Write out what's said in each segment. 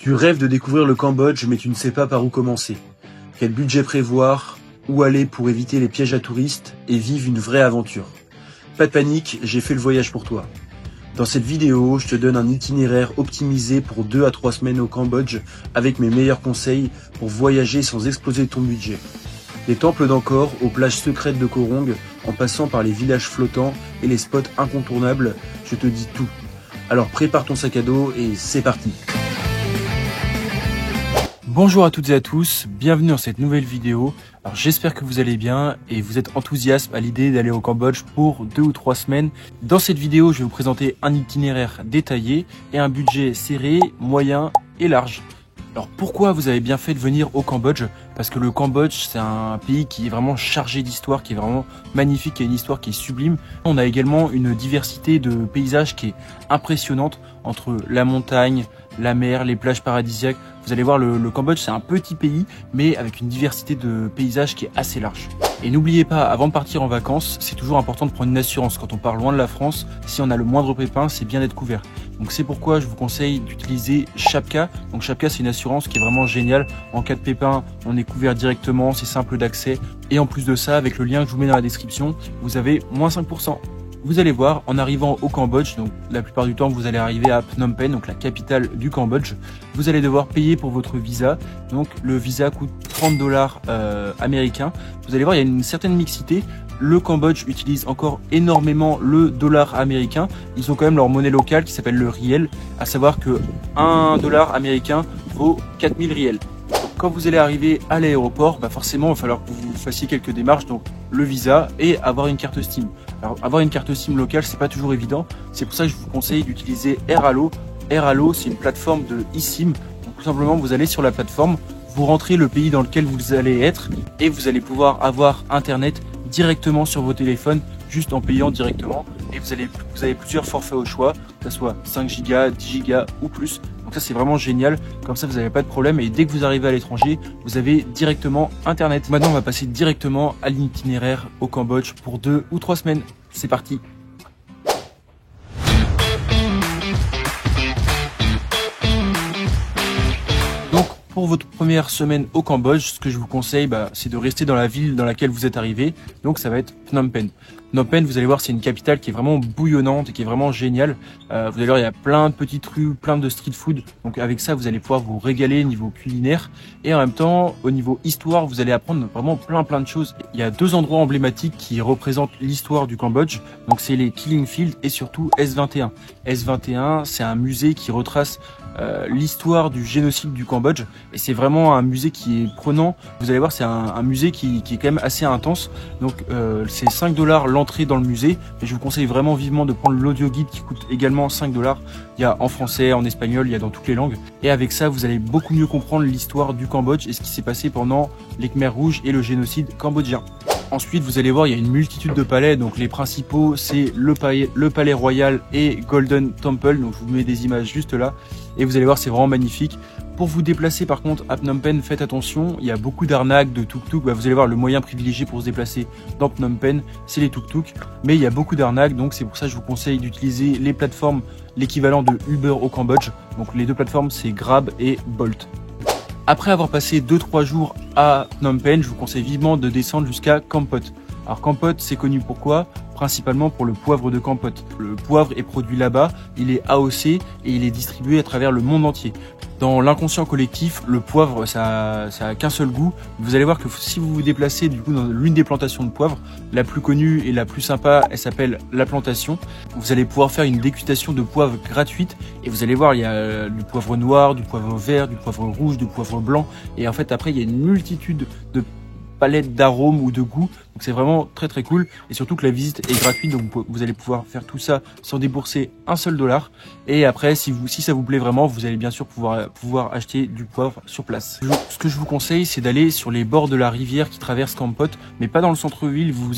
Tu rêves de découvrir le Cambodge, mais tu ne sais pas par où commencer. Quel budget prévoir, où aller pour éviter les pièges à touristes et vivre une vraie aventure. Pas de panique, j'ai fait le voyage pour toi. Dans cette vidéo, je te donne un itinéraire optimisé pour 2 à 3 semaines au Cambodge avec mes meilleurs conseils pour voyager sans exploser ton budget. Des temples d'Angkor aux plages secrètes de Koh Rong, en passant par les villages flottants et les spots incontournables, je te dis tout. Alors prépare ton sac à dos et c'est parti. Bonjour à toutes et à tous, bienvenue dans cette nouvelle vidéo. Alors j'espère que vous allez bien et vous êtes enthousiastes à l'idée d'aller au Cambodge pour 2 ou 3 semaines. Dans cette vidéo, je vais vous présenter un itinéraire détaillé et un budget serré, moyen et large. Alors pourquoi vous avez bien fait de venir au Cambodge? Parce que le Cambodge, c'est un pays qui est vraiment chargé d'histoire, qui est vraiment magnifique, qui a une histoire qui est sublime. On a également une diversité de paysages qui est impressionnante entre la montagne, la mer, les plages paradisiaques. Vous allez voir, le Cambodge, c'est un petit pays, mais avec une diversité de paysages qui est assez large. Et n'oubliez pas, avant de partir en vacances, c'est toujours important de prendre une assurance. Quand on part loin de la France, si on a le moindre pépin, c'est bien d'être couvert. Donc c'est pourquoi je vous conseille d'utiliser Chapka. Donc Chapka, c'est une assurance qui est vraiment géniale. En cas de pépin, on est couvert directement, c'est simple d'accès. Et en plus de ça, avec le lien que je vous mets dans la description, vous avez moins 5%. Vous allez voir, en arrivant au Cambodge, donc la plupart du temps vous allez arriver à Phnom Penh, donc la capitale du Cambodge, vous allez devoir payer pour votre visa. Donc le visa coûte 30 $ américains. Vous allez voir, il y a une certaine mixité. Le Cambodge utilise encore énormément le dollar américain. Ils ont quand même leur monnaie locale qui s'appelle le riel, à savoir que 1 $ américain vaut 4000 riels. Quand vous allez arriver à l'aéroport, forcément, il va falloir que vous fassiez quelques démarches, donc le visa et avoir une carte SIM. Alors, avoir une carte SIM locale, c'est pas toujours évident. C'est pour ça que je vous conseille d'utiliser Airalo. Airalo, c'est une plateforme de eSIM. Donc, tout simplement, vous allez sur la plateforme, vous rentrez le pays dans lequel vous allez être et vous allez pouvoir avoir Internet directement sur vos téléphones, juste en payant directement. Et vous avez plusieurs forfaits au choix, que ce soit 5 Go, 10 Go ou plus. Donc ça c'est vraiment génial, comme ça vous n'avez pas de problème et dès que vous arrivez à l'étranger, vous avez directement Internet. Maintenant on va passer directement à l'itinéraire au Cambodge pour 2 ou 3 semaines. C'est parti! Pour votre première semaine au Cambodge, ce que je vous conseille, c'est de rester dans la ville dans laquelle vous êtes arrivé. Donc ça va être Phnom Penh. Phnom Penh, vous allez voir, c'est une capitale qui est vraiment bouillonnante et qui est vraiment géniale. Vous allez voir, il y a plein de petites rues, plein de street food. Donc avec ça, vous allez pouvoir vous régaler au niveau culinaire. Et en même temps, au niveau histoire, vous allez apprendre vraiment plein de choses. Il y a 2 endroits emblématiques qui représentent l'histoire du Cambodge. Donc c'est les Killing Fields et surtout S21. S21, c'est un musée qui retrace l'histoire du génocide du Cambodge et c'est vraiment un musée qui est prenant. Vous allez voir, c'est un musée qui est quand même assez intense. Donc c'est 5 $ l'entrée dans le musée, mais je vous conseille vraiment vivement de prendre l'audio guide qui coûte également 5 $. Il y a en français, en espagnol, il y a dans toutes les langues et avec ça vous allez beaucoup mieux comprendre l'histoire du Cambodge et ce qui s'est passé pendant les Khmers rouges et le génocide cambodgien. Ensuite, vous allez voir, il y a une multitude de palais. Donc, les principaux, c'est le palais royal et Golden Temple. Donc, je vous mets des images juste là. Et vous allez voir, c'est vraiment magnifique. Pour vous déplacer, par contre, à Phnom Penh, faites attention. Il y a beaucoup d'arnaques, de tuk-tuk. Vous allez voir, le moyen privilégié pour se déplacer dans Phnom Penh, c'est les tuk-tuk. Mais il y a beaucoup d'arnaques. Donc, c'est pour ça que je vous conseille d'utiliser les plateformes, l'équivalent de Uber au Cambodge. Donc, les 2 plateformes, c'est Grab et Bolt. Après avoir passé 2-3 jours à Phnom Penh, je vous conseille vivement de descendre jusqu'à Kampot. Alors Kampot, c'est connu pourquoi? Principalement pour le poivre de Kampot. Le poivre est produit là-bas, il est AOC et il est distribué à travers le monde entier. Dans l'inconscient collectif, le poivre, ça a qu'un seul goût. Vous allez voir que si vous vous déplacez du coup dans l'une des plantations de poivre, la plus connue et la plus sympa, elle s'appelle La Plantation. Vous allez pouvoir faire une dégustation de poivre gratuite et vous allez voir, il y a du poivre noir, du poivre vert, du poivre rouge, du poivre blanc et en fait après il y a une multitude de palettes d'arômes ou de goûts. Donc c'est vraiment très cool et surtout que la visite est gratuite, donc vous allez pouvoir faire tout ça sans débourser un seul dollar. Et après, si ça vous plaît vraiment, vous allez bien sûr pouvoir acheter du poivre sur place. Ce que je vous conseille, c'est d'aller sur les bords de la rivière qui traverse Kampot, mais pas dans le centre-ville. Vous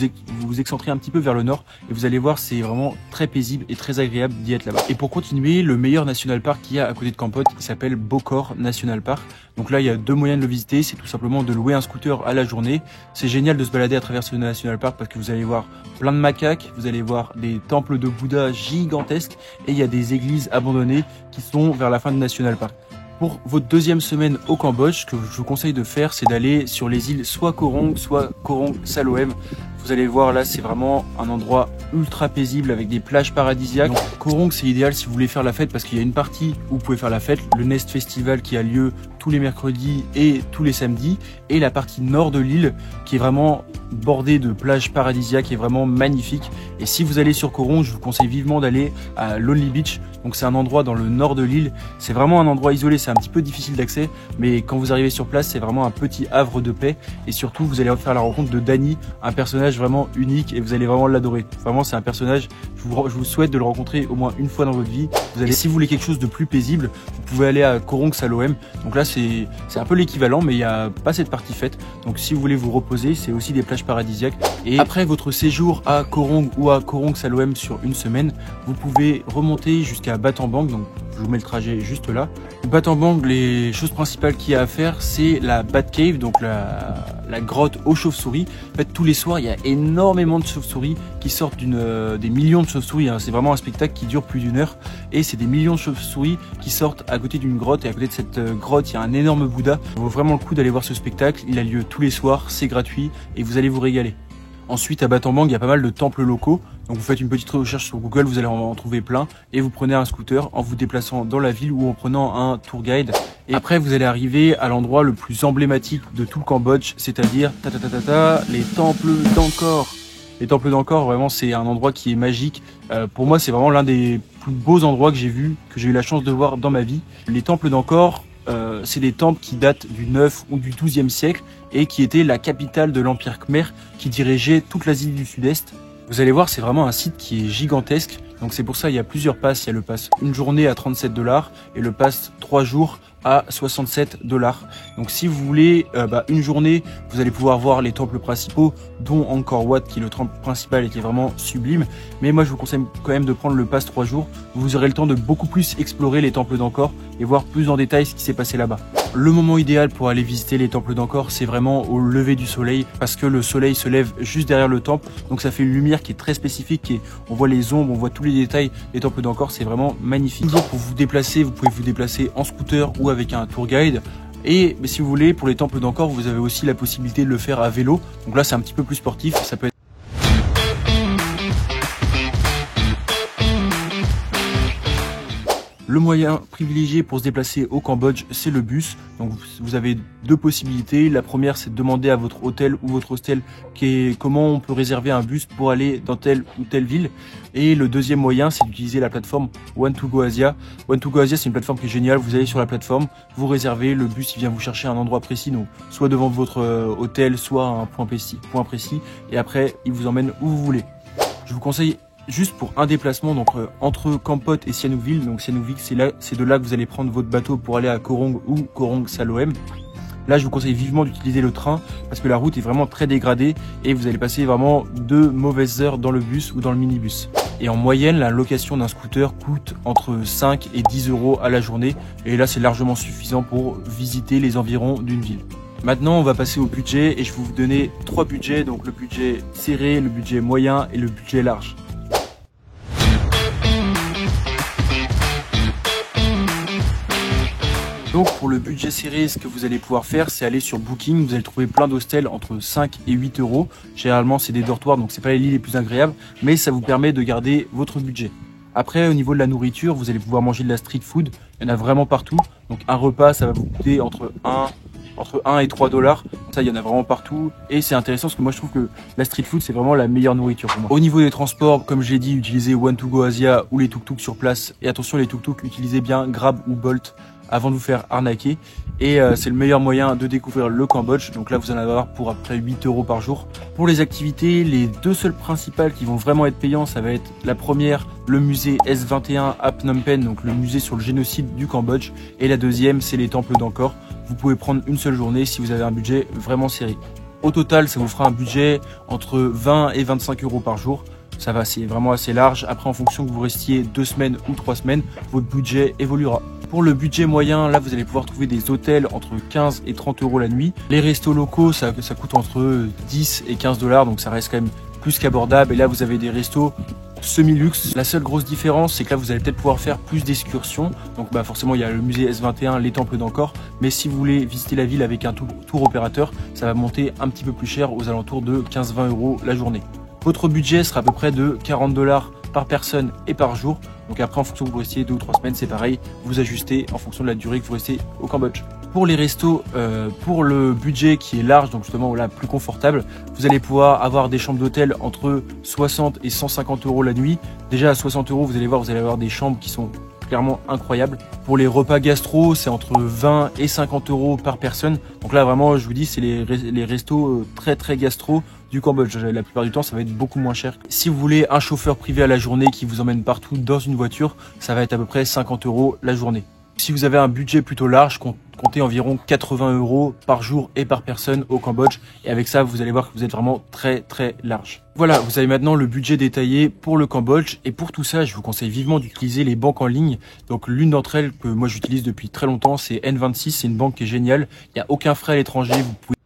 vous excentrez un petit peu vers le nord et vous allez voir, c'est vraiment très paisible et très agréable d'y être là-bas. Et pour continuer, le meilleur national park qu'il y a à côté de Kampot, il s'appelle Bokor National Park. Donc là, il y a 2 moyens de le visiter. C'est tout simplement de louer un scooter à la journée. C'est génial de se balader à travers ce national park parce que vous allez voir plein de macaques, vous allez voir des temples de Bouddha gigantesques et il y a des églises abandonnées qui sont vers la fin du national park. Pour votre deuxième semaine au Cambodge, ce que je vous conseille de faire, c'est d'aller sur les îles soit Koh Rong, soit Koh Rong Saloem. Vous allez voir là, c'est vraiment un endroit ultra paisible avec des plages paradisiaques. Donc, Koh Rong, c'est idéal si vous voulez faire la fête parce qu'il y a une partie où vous pouvez faire la fête, le Nest Festival qui a lieu tous les mercredis et tous les samedis, et la partie nord de l'île qui est vraiment bordée de plages paradisiaques et vraiment magnifique. Et si vous allez sur Koh Rong, je vous conseille vivement d'aller à Lonely Beach. Donc c'est un endroit dans le nord de l'île. C'est vraiment un endroit isolé, c'est un petit peu difficile d'accès, mais quand vous arrivez sur place, c'est vraiment un petit havre de paix. Et surtout, vous allez faire la rencontre de Danny, un personnage vraiment unique, et vous allez vraiment l'adorer. Vraiment, c'est un personnage, je vous souhaite de le rencontrer au moins une fois dans votre vie. Si vous voulez quelque chose de plus paisible, vous pouvez aller à Koh Rong Saloem. Donc là, c'est un peu l'équivalent, mais il n'y a pas cette partie fête. Donc si vous voulez vous reposer, c'est aussi des plages paradisiaques. Et après votre séjour à Koh Rong ou à Koh Rong Saloem sur une semaine, vous pouvez remonter jusqu'à Battambang. Donc je vous mets le trajet juste là. Battambang, les choses principales qu'il y a à faire, c'est la Bat Cave, donc la grotte aux chauves-souris. En fait, tous les soirs, il y a énormément de chauves-souris qui sortent des millions de chauves-souris. Hein. C'est vraiment un spectacle qui dure plus d'1 heure. Et c'est des millions de chauves-souris qui sortent à côté d'une grotte. Et à côté de cette grotte, il y a un énorme Bouddha. Ça vaut vraiment le coup d'aller voir ce spectacle. Il a lieu tous les soirs, c'est gratuit et vous allez vous régaler. Ensuite, à Battambang, il y a pas mal de temples locaux. Donc vous faites une petite recherche sur Google, vous allez en trouver plein. Et vous prenez un scooter en vous déplaçant dans la ville ou en prenant un tour guide. Et après, vous allez arriver à l'endroit le plus emblématique de tout le Cambodge, c'est-à-dire les temples d'Angkor. Les temples d'Angkor, vraiment, c'est un endroit qui est magique. Pour moi, c'est vraiment l'un des plus beaux endroits que j'ai eu la chance de voir dans ma vie. Les temples d'Angkor, c'est des temples qui datent du 9 ou du 12e siècle et qui étaient la capitale de l'Empire Khmer qui dirigeait toute l'Asie du Sud-Est. Vous allez voir, c'est vraiment un site qui est gigantesque. Donc c'est pour ça il y a plusieurs passes. Il y a le pass une journée à 37 $ et le pass 3 jours à 67 $. Donc si vous voulez une journée, vous allez pouvoir voir les temples principaux, dont Angkor Wat qui est le temple principal et qui est vraiment sublime. Mais moi je vous conseille quand même de prendre le pass 3 jours. Vous aurez le temps de beaucoup plus explorer les temples d'Angkor et voir plus en détail ce qui s'est passé là-bas. Le moment idéal pour aller visiter les temples d'Angkor, c'est vraiment au lever du soleil parce que le soleil se lève juste derrière le temple. Donc ça fait une lumière qui est très spécifique et on voit les ombres, on voit tous les détails des temples d'Angkor, c'est vraiment magnifique. Toujours pour vous déplacer, vous pouvez vous déplacer en scooter ou avec un tour guide. Et si vous voulez, pour les temples d'Angkor, vous avez aussi la possibilité de le faire à vélo. Donc là, c'est un petit peu plus sportif, ça peut être le moyen privilégié pour se déplacer au Cambodge, c'est le bus. Donc vous avez deux possibilités. La première, c'est de demander à votre hôtel ou votre hostel comment on peut réserver un bus pour aller dans telle ou telle ville. Et le deuxième moyen, c'est d'utiliser la plateforme One2Go Asia. One2Go Asia, c'est une plateforme qui est géniale. Vous allez sur la plateforme, vous réservez, le bus il vient vous chercher à un endroit précis, donc soit devant votre hôtel, soit à un point précis. Et après, il vous emmène où vous voulez. Je vous conseille juste pour un déplacement, donc entre Kampot et Sihanoukville. Donc Sihanoukville, c'est de là que vous allez prendre votre bateau pour aller à Koh Rong ou Koh Rong Saloem. Là, je vous conseille vivement d'utiliser le train parce que la route est vraiment très dégradée et vous allez passer vraiment 2 mauvaises heures dans le bus ou dans le minibus. Et en moyenne, la location d'un scooter coûte entre 5 et 10 € à la journée. Et là, c'est largement suffisant pour visiter les environs d'une ville. Maintenant, on va passer au budget et je vais vous donner 3 budgets. Donc le budget serré, le budget moyen et le budget large. Donc pour le budget serré, ce que vous allez pouvoir faire, c'est aller sur Booking. Vous allez trouver plein d'hostels entre 5 et 8 €. Généralement, c'est des dortoirs, donc c'est pas les lits les plus agréables, mais ça vous permet de garder votre budget. Après, au niveau de la nourriture, vous allez pouvoir manger de la street food. Il y en a vraiment partout. Donc un repas, ça va vous coûter entre 1 et 3 $. Ça, il y en a vraiment partout. Et c'est intéressant parce que moi, je trouve que la street food, c'est vraiment la meilleure nourriture pour moi. Au niveau des transports, comme je l'ai dit, utilisez One2Go Asia ou les tuk-tuk sur place. Et attention, les tuk-tuk, utilisez bien Grab ou Bolt avant de vous faire arnaquer. Et c'est le meilleur moyen de découvrir le Cambodge. Donc là, vous en avez pour à peu près 8 € par jour. Pour les activités, les deux seules principales qui vont vraiment être payantes, ça va être la première, le musée S21 à Phnom Penh, donc le musée sur le génocide du Cambodge. Et la deuxième, c'est les temples d'Angkor. Vous pouvez prendre une seule journée si vous avez un budget vraiment serré. Au total, ça vous fera un budget entre 20 et 25 € par jour. Ça va, c'est vraiment assez large. Après, en fonction que vous restiez 2 semaines ou 3 semaines, votre budget évoluera. Pour le budget moyen, là, vous allez pouvoir trouver des hôtels entre 15 et 30 € la nuit. Les restos locaux, ça coûte entre 10 et 15 $, donc ça reste quand même plus qu'abordable. Et là, vous avez des restos semi-luxe. La seule grosse différence, c'est que là, vous allez peut-être pouvoir faire plus d'excursions. Donc, forcément, il y a le musée S21, les temples d'Angkor. Mais si vous voulez visiter la ville avec un tour opérateur, ça va monter un petit peu plus cher, aux alentours de 15-20 € la journée. Votre budget sera à peu près de 40 $ par personne et par jour. Donc après, en fonction que vous restiez 2 ou 3 semaines, c'est pareil, vous ajustez en fonction de la durée que vous restez au Cambodge. Pour les restos, pour le budget qui est large, donc justement voilà, plus confortable, vous allez pouvoir avoir des chambres d'hôtel entre 60 et 150 € la nuit. Déjà à 60 €, vous allez voir, vous allez avoir des chambres qui sont clairement incroyables. Pour les repas gastro, c'est entre 20 et 50 € par personne. Donc là vraiment, je vous dis, c'est les restos très gastro du Cambodge. La plupart du temps, ça va être beaucoup moins cher. Si vous voulez un chauffeur privé à la journée qui vous emmène partout dans une voiture, ça va être à peu près 50 € la journée. Si vous avez un budget plutôt large, comptez environ 80 € par jour et par personne au Cambodge. Et avec ça, vous allez voir que vous êtes vraiment très large. Voilà, vous avez maintenant le budget détaillé pour le Cambodge. Et pour tout ça, je vous conseille vivement d'utiliser les banques en ligne. Donc l'une d'entre elles que moi j'utilise depuis très longtemps, c'est N26. C'est une banque qui est géniale. Il n'y a aucun frais à l'étranger. Vous pouvez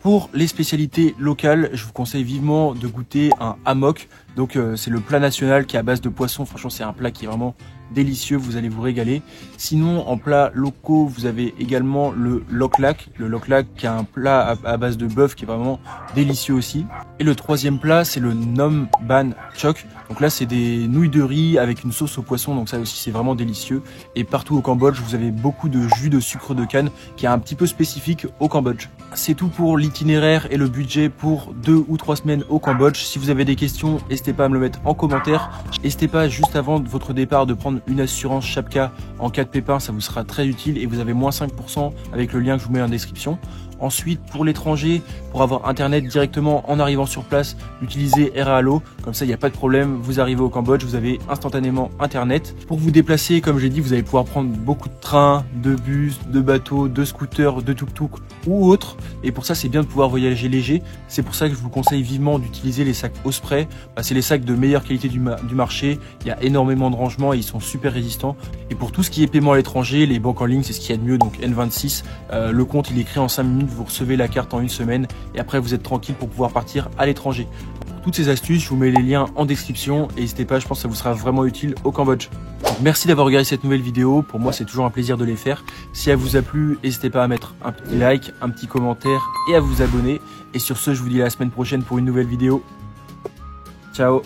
Pour les spécialités locales, je vous conseille vivement de goûter un hammock. Donc c'est le plat national qui est à base de poisson. Franchement, c'est un plat qui est vraiment délicieux, vous allez vous régaler. Sinon, en plats locaux, vous avez également le lok lak. Le lok lak qui est un plat à base de bœuf qui est vraiment délicieux aussi. Et le troisième plat, c'est le nom ban chok. Donc là, c'est des nouilles de riz avec une sauce au poisson. Donc ça aussi, c'est vraiment délicieux. Et partout au Cambodge, vous avez beaucoup de jus de sucre de canne qui est un petit peu spécifique au Cambodge. C'est tout pour l'itinéraire et le budget pour 2 ou 3 semaines au Cambodge. Si vous avez des questions, n'hésitez pas à me le mettre en commentaire. N'hésitez pas juste avant votre départ de prendre une assurance Chapka en cas de pépin, ça vous sera très utile et vous avez moins 5% avec le lien que je vous mets en description. Ensuite, pour l'étranger, pour avoir internet directement en arrivant sur place, utilisez Air Allo. Comme ça, il n'y a pas de problème. Vous arrivez au Cambodge, vous avez instantanément internet. Pour vous déplacer, comme j'ai dit, vous allez pouvoir prendre beaucoup de trains, de bus, de bateaux, de scooters, de tuk-tuk ou autres. Et pour ça, c'est bien de pouvoir voyager léger. C'est pour ça que je vous conseille vivement d'utiliser les sacs Osprey. C'est les sacs de meilleure qualité du marché. Il y a énormément de rangements et ils sont super résistants. Et pour tout ce qui est paiement à l'étranger, les banques en ligne, c'est ce qu'il y a de mieux. Donc N26, le compte, il est créé en 5 minutes. Vous recevez la carte en 1 semaine et après vous êtes tranquille pour pouvoir partir à l'étranger. Pour toutes ces astuces, je vous mets les liens en description et n'hésitez pas, je pense que ça vous sera vraiment utile au Cambodge. Donc, merci d'avoir regardé cette nouvelle vidéo. Pour moi, c'est toujours un plaisir de les faire. Si elle vous a plu, n'hésitez pas à mettre un petit like, un petit commentaire et à vous abonner. Et sur ce, je vous dis à la semaine prochaine pour une nouvelle vidéo. Ciao.